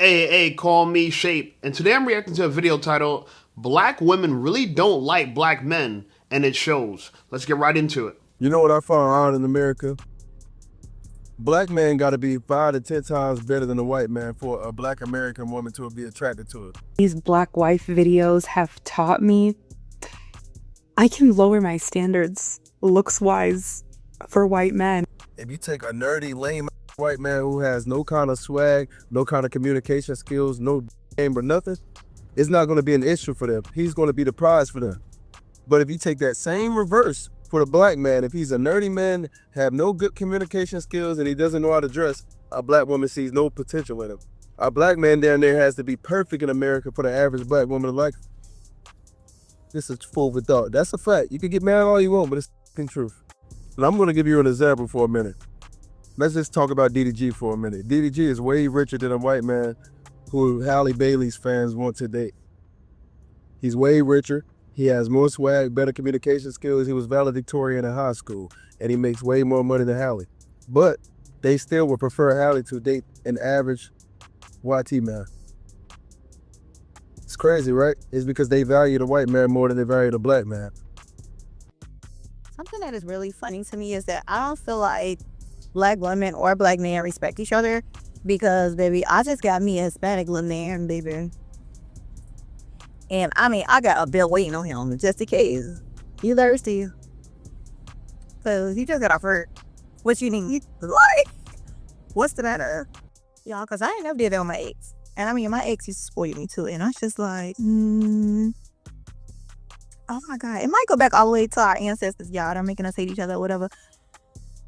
Hey, call me Shape. And today I'm reacting to a video titled Black Women Really Don't Like Black Men, and it shows. Let's get right into it. You know what I found out in America? Black man got to be 5 to 10 times better than a white man for a black American woman to be attracted to it. These black wife videos have taught me I can lower my standards looks-wise for white men. If you take a nerdy, lame white man who has no kind of swag, no kind of communication skills, no game or nothing, it's not going to be an issue for them. He's going to be the prize for them. But if you take that same reverse for the black man, if he's a nerdy man, have no good communication skills, and he doesn't know how to dress, a black woman sees no potential in him. A black man down there has to be perfect in America for the average black woman to like him. This is full of thought. That's a fact. You can get mad all you want, but it's the truth. And I'm going to give you an example for a minute. Let's just talk about DDG for a minute. DDG is way richer than a white man who Halle Bailey's fans want to date. He's way richer. He has more swag, better communication skills. He was valedictorian in high school, and he makes way more money than Halle. But they still would prefer Halle to date an average YT man. It's crazy, right? It's because they value the white man more than they value the black man. Something that is really funny to me is that I don't feel like black women or black men respect each other because, baby, I just got me a Hispanic little man, baby. And, I mean, I got a bill waiting on him just in case. You thirsty? Because he just got off work. What you need? Like, what's the matter? Y'all, because I ain't never did that with my ex. And, I mean, my ex used to spoil me, too. And I was just like, oh, my God. It might go back all the way to our ancestors, y'all. They're making us hate each other or whatever.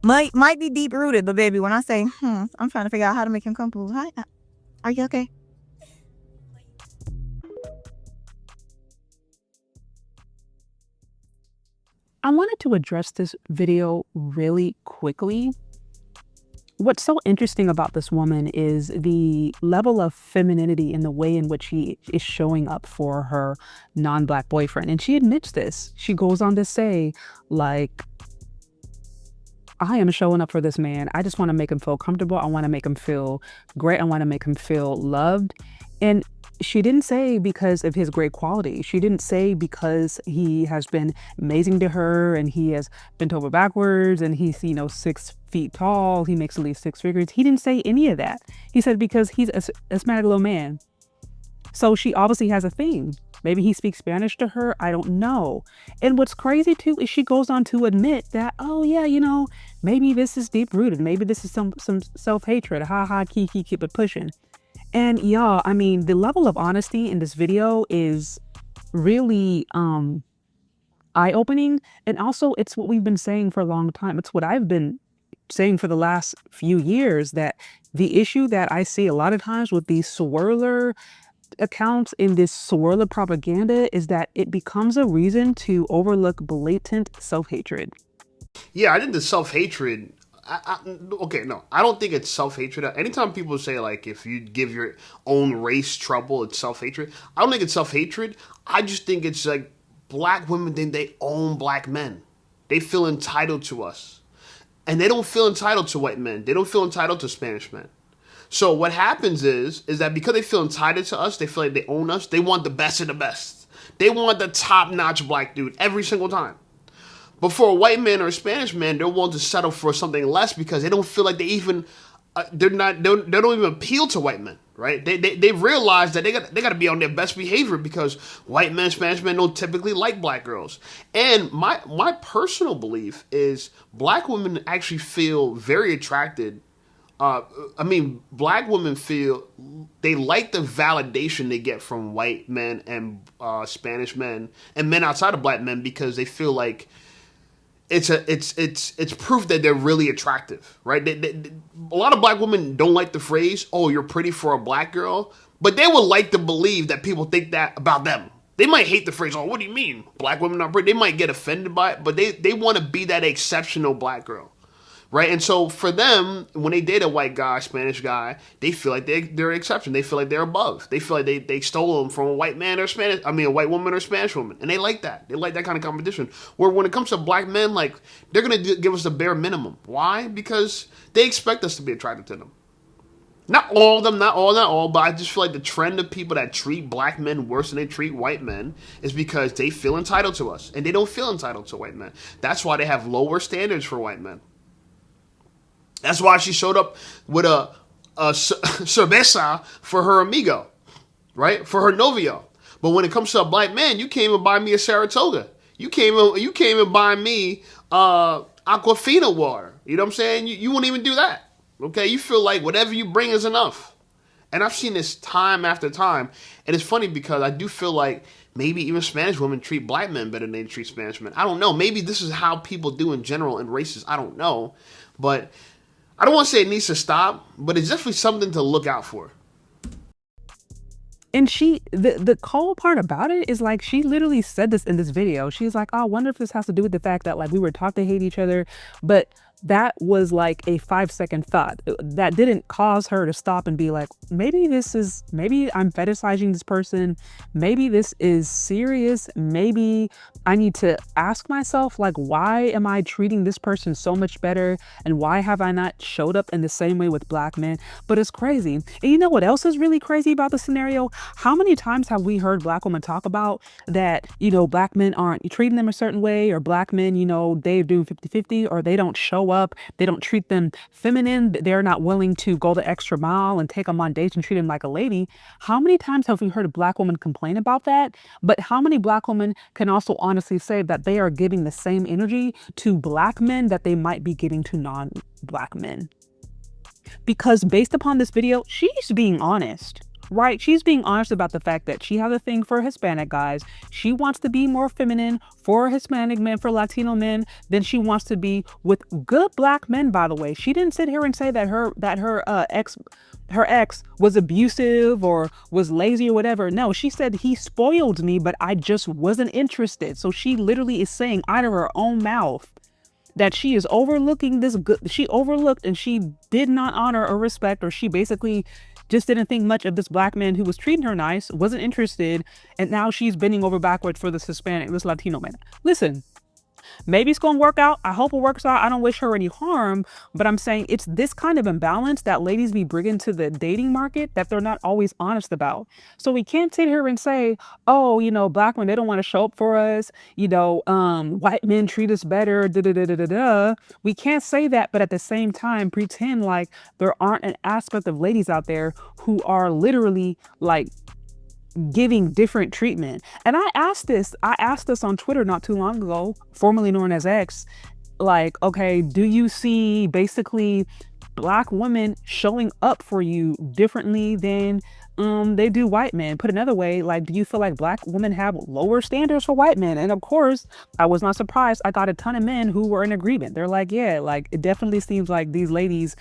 Might be deep-rooted, but, baby, when I say, I'm trying to figure out how to make him comfortable. Hi, are you okay? I wanted to address this video really quickly. What's so interesting about this woman is the level of femininity in the way in which she is showing up for her non-black boyfriend. And she admits this. She goes on to say, like, I am showing up for this man. I just want to make him feel comfortable. I want to make him feel great. I want to make him feel loved. And she didn't say because of his great quality. She didn't say because he has been amazing to her and he has bent over backwards and he's, 6 feet tall. He makes at least 6 figures. He didn't say any of that. He said because he's a asthmatic little man. So she obviously has a thing. Maybe he speaks Spanish to her. I don't know. And what's crazy too is she goes on to admit that, oh yeah, maybe this is deep rooted. Maybe this is some self-hatred. Ha ha, kiki, keep it pushing. And y'all, I mean, the level of honesty in this video is really eye-opening. And also, it's what we've been saying for a long time. It's what I've been saying for the last few years, that the issue that I see a lot of times with these swirler accounts in this swirler propaganda is that it becomes a reason to overlook blatant self-hatred. Yeah, I think the self-hatred, I don't think it's self-hatred. Anytime people say, like, if you give your own race trouble, it's self-hatred. I don't think it's self-hatred. I just think it's like black women think they own black men. They feel entitled to us. And they don't feel entitled to white men. They don't feel entitled to Spanish men. So what happens is that because they feel entitled to us, they feel like they own us, they want the best of the best. They want the top-notch black dude every single time. But for a white man or a Spanish man, they're willing to settle for something less because they don't feel like they even, they don't even appeal to white men, right? They realize that they got to be on their best behavior because white men, Spanish men don't typically like black girls. And my personal belief is black women actually feel very attracted. Black women feel they like the validation they get from white men and Spanish men and men outside of black men because they feel like it's proof that they're really attractive, right? A lot of black women don't like the phrase, "Oh, you're pretty for a black girl," but they would like to believe that people think that about them. They might hate the phrase, "Oh, what do you mean? Black women are pretty?" They might get offended by it, but they want to be that exceptional black girl. Right? And so for them, when they date a white guy, Spanish guy, they feel like they're an exception. They feel like they're above. They feel like they stole them from a white man or a white woman or Spanish woman. And they like that. They like that kind of competition. Where when it comes to black men, like, they're going to give us the bare minimum. Why? Because they expect us to be attracted to them. Not all of them, not all, but I just feel like the trend of people that treat black men worse than they treat white men is because they feel entitled to us, and they don't feel entitled to white men. That's why they have lower standards for white men. That's why she showed up with a cerveza for her amigo, right? For her novio. But when it comes to a black man, you can't even buy me a Saratoga. You can't even buy me Aquafina water. You know what I'm saying? You won't even do that. Okay, you feel like whatever you bring is enough. And I've seen this time after time. And it's funny because I do feel like maybe even Spanish women treat black men better than they treat Spanish men. I don't know. Maybe this is how people do in general in races. I don't know. But I don't want to say it needs to stop, but it's definitely something to look out for. And the cold part about it is like she literally said this in this video. She's like, oh, I wonder if this has to do with the fact that like we were taught to hate each other. But that was like a 5-second thought that didn't cause her to stop and be like, maybe I'm fetishizing this person. Maybe this is serious. Maybe I need to ask myself, like, why am I treating this person so much better? And why have I not showed up in the same way with black men? But it's crazy. And you know what else is really crazy about the scenario? How many times have we heard black women talk about that, black men aren't treating them a certain way, or black men, they're doing 50-50, or they don't show up, they don't treat them feminine, they're not willing to go the extra mile and take them on dates and treat them like a lady. How many times have we heard a black woman complain about that? But how many black women can also honestly say that they are giving the same energy to black men that they might be giving to non-black men? Because based upon this video, she's being honest. Right? She's being honest about the fact that she has a thing for Hispanic guys. She wants to be more feminine for Hispanic men, for Latino men, than she wants to be with good black men, by the way. She didn't sit here and say that her ex was abusive or was lazy or whatever. No, she said he spoiled me, but I just wasn't interested. So she literally is saying out of her own mouth that she is overlooking this good. She overlooked and she did not honor or respect, or she basically just didn't think much of this black man who was treating her nice, wasn't interested, and now she's bending over backwards for this Latino man. Listen, maybe it's gonna work out. I hope it works out. I don't wish her any harm, but I'm saying it's this kind of imbalance that ladies be bringing to the dating market that they're not always honest about. So we can't sit here and say, oh, black men, they don't want to show up for us. White men treat us better. Da da da da da da. We can't say that, but at the same time, pretend like there aren't an aspect of ladies out there who are literally like giving different treatment. And I asked this on Twitter not too long ago, formerly known as X, like, okay, do you see basically black women showing up for you differently than they do white men? Put another way, like, do you feel like black women have lower standards for white men? And of course, I was not surprised. I got a ton of men who were in agreement. They're like, yeah, like it definitely seems like these ladies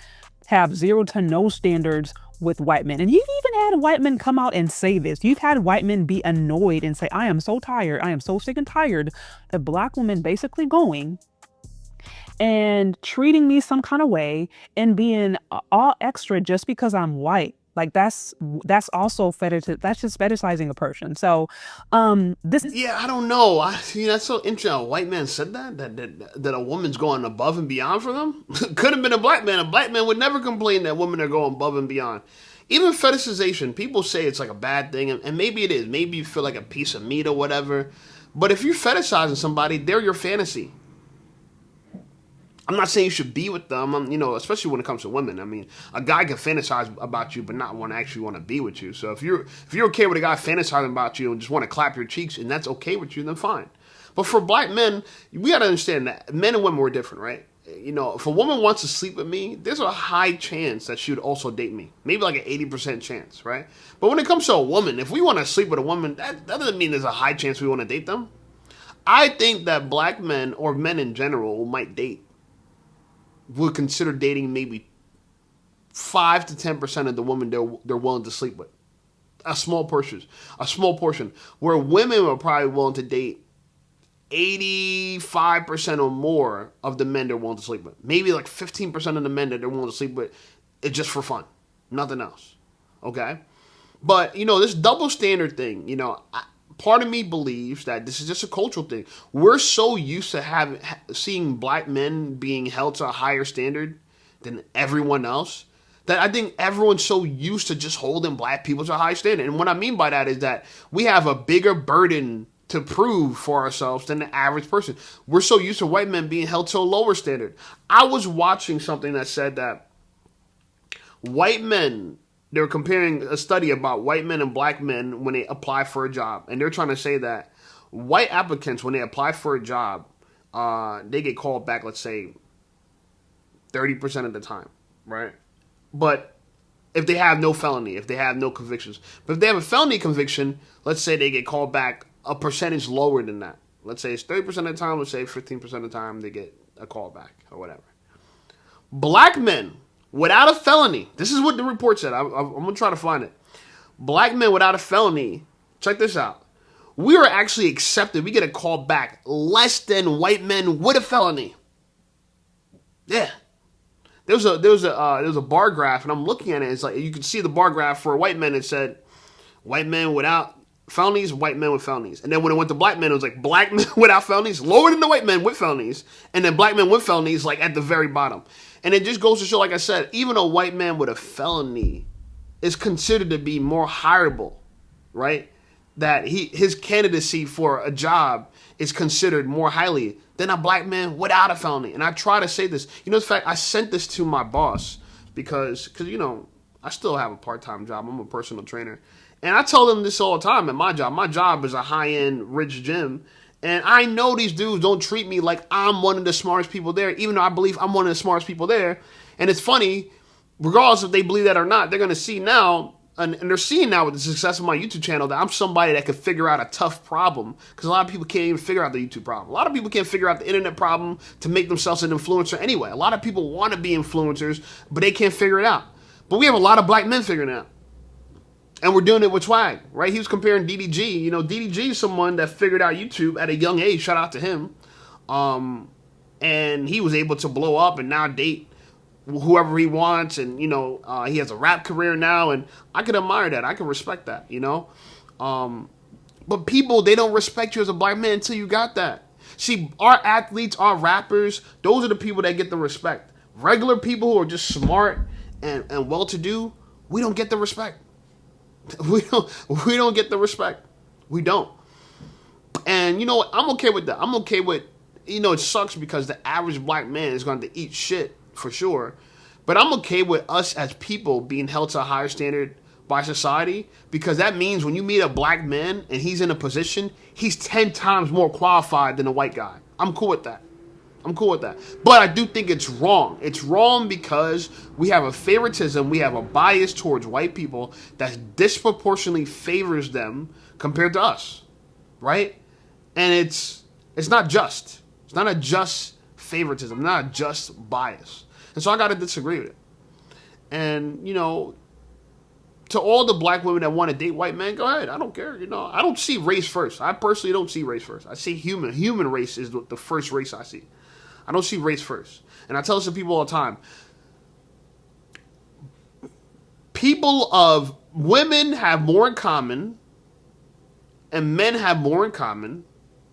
have 0 to no standards with white men. And you've even had white men come out and say this. You've had white men be annoyed and say, I am so tired. I am so sick and tired of black women basically going and treating me some kind of way and being all extra just because I'm white. Like that's also that's just fetishizing a person. So this is, Yeah, I don't know. That's so interesting. A white man said that a woman's going above and beyond for them. Could have been a black man. A black man would never complain that women are going above and beyond. Even fetishization, people say it's like a bad thing, and maybe it is. Maybe you feel like a piece of meat or whatever. But if you're fetishizing somebody, they're your fantasy. I'm not saying you should be with them, especially when it comes to women. I mean, a guy can fantasize about you, but not actually want to be with you. So if you're okay with a guy fantasizing about you and just want to clap your cheeks, and that's okay with you, then fine. But for black men, we got to understand that men and women were different, right? If a woman wants to sleep with me, there's a high chance that she would also date me. Maybe like an 80% chance, right? But when it comes to a woman, if we want to sleep with a woman, that doesn't mean there's a high chance we want to date them. I think that black men, or men in general, might date. Would consider dating maybe 5 to 10% of the women they're willing to sleep with. A small portion. Where women are probably willing to date 85% or more of the men they're willing to sleep with. Maybe like 15% of the men that they're willing to sleep with, it's just for fun. Nothing else. Okay? But, this double standard thing, part of me believes that this is just a cultural thing. We're so used to seeing black men being held to a higher standard than everyone else that I think everyone's so used to just holding black people to a high standard. And what I mean by that is that we have a bigger burden to prove for ourselves than the average person. We're so used to white men being held to a lower standard. I was watching something that said that white men, they were comparing a study about white men and black men when they apply for a job. And they're trying to say that white applicants, when they apply for a job, they get called back, let's say, 30% of the time, right? But if they have no felony, if they have no convictions. But if they have a felony conviction, let's say they get called back a percentage lower than that. Let's say it's 30% of the time, let's say 15% of the time they get a call back or whatever. Black men without a felony, this is what the report said. I'm going to try to find it. Black men without a felony, check this out. We are actually accepted. We get a call back less than white men with a felony. Yeah. There was a bar graph, and I'm looking at it. It's like you can see the bar graph for white men. It said white men without felonies, white men with felonies. And then when it went to black men, it was like black men without felonies, lower than the white men with felonies, and then black men with felonies like at the very bottom. And it just goes to show, like I said, even a white man with a felony is considered to be more hireable, right? That his candidacy for a job is considered more highly than a black man without a felony. And I try to say this. In fact, I sent this to my boss because I still have a part-time job. I'm a personal trainer. And I tell them this all the time at my job. My job is a high-end, rich gym. And I know these dudes don't treat me like I'm one of the smartest people there, even though I believe I'm one of the smartest people there. And it's funny, regardless if they believe that or not, they're going to see now, and they're seeing now with the success of my YouTube channel that I'm somebody that could figure out a tough problem, because a lot of people can't even figure out the YouTube problem. A lot of people can't figure out the internet problem to make themselves an influencer anyway. A lot of people want to be influencers, but they can't figure it out. But we have a lot of black men figuring it out. And we're doing it with swag, right? He was comparing DDG. DDG is someone that figured out YouTube at a young age. Shout out to him. And he was able to blow up and now date whoever he wants. And, he has a rap career now. And I can admire that. I can respect that, But people, they don't respect you as a black man until you got that. See, our athletes, our rappers, those are the people that get the respect. Regular people who are just smart and well-to-do, we don't get the respect. We don't get the respect. We don't. And you know what? I'm okay with that. I'm okay with, it sucks because the average black man is going to eat shit for sure. But I'm okay with us as people being held to a higher standard by society, because that means when you meet a black man and he's in a position, he's 10 times more qualified than a white guy. I'm cool with that. But I do think it's wrong. It's wrong because we have a favoritism, we have a bias towards white people that disproportionately favors them compared to us, right? And it's not just. It's not a just favoritism, not a just bias. And so I got to disagree with it. And, to all the black women that want to date white men, go ahead. I don't care. I don't see race first. I personally don't see race first. I see human. Human race is the first race I see. I don't see race first. And I tell this to people all the time. Women have more in common and men have more in common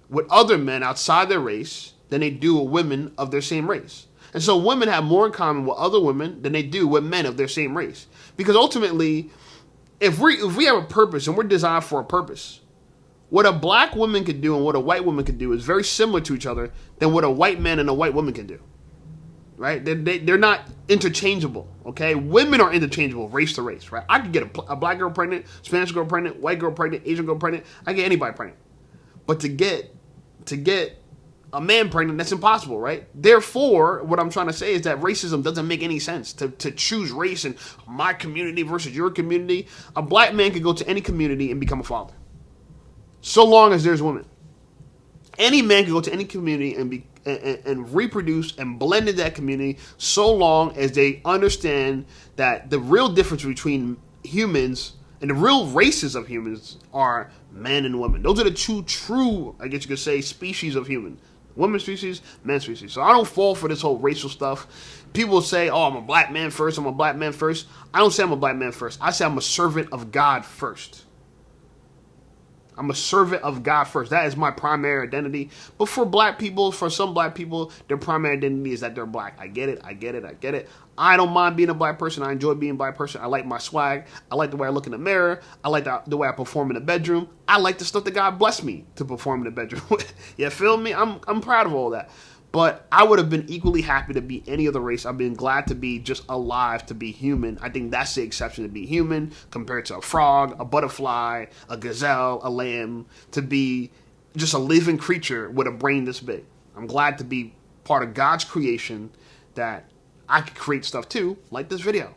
with other men outside their race than they do with women of their same race. And so women have more in common with other women than they do with men of their same race. Because ultimately, if we have a purpose and we're designed for a purpose, what a black woman can do and what a white woman can do is very similar to each other than what a white man and a white woman can do. Right? They're not interchangeable, okay? Women are interchangeable, race to race, right? I could get a black girl pregnant, Spanish girl pregnant, white girl pregnant, Asian girl pregnant. I can get anybody pregnant. But to get a man pregnant, that's impossible, right? Therefore, what I'm trying to say is that racism doesn't make any sense. To choose race in my community versus your community, a black man could go to any community and become a father. So long as there's women. Any man can go to any community and reproduce and blend in that community so long as they understand that the real difference between humans and the real races of humans are men and women. Those are the two true, I guess you could say, species of human. Women species, men species. So I don't fall for this whole racial stuff. People say, oh, I'm a black man first, I'm a black man first. I don't say I'm a black man first. I say I'm a servant of God first. I'm a servant of God first. That is my primary identity. But for black people, for some black people, their primary identity is that they're black. I get it. I get it. I get it. I don't mind being a black person. I enjoy being a black person. I like my swag. I like the way I look in the mirror. I like the way I perform in the bedroom. I like the stuff that God blessed me to perform in the bedroom. You feel me? I'm proud of all that. But I would have been equally happy to be any other race. I've been glad to be just alive, to be human. I think that's the exception, to be human compared to a frog, a butterfly, a gazelle, a lamb, to be just a living creature with a brain this big. I'm glad to be part of God's creation, that I could create stuff too, like this video.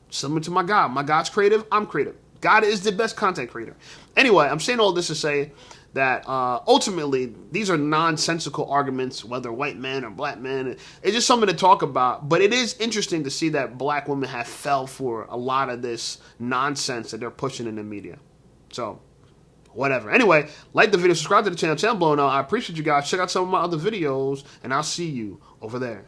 Similar to my God. My God's creative, I'm creative. God is the best content creator. Anyway, I'm saying all this to say that ultimately these are nonsensical arguments, whether white men or black men. It's just something to talk about. But it is interesting to see that black women have fell for a lot of this nonsense that they're pushing in the media. So, whatever. Anyway, like the video, subscribe to the channel blowing up. I appreciate you guys. Check out some of my other videos, and I'll see you over there.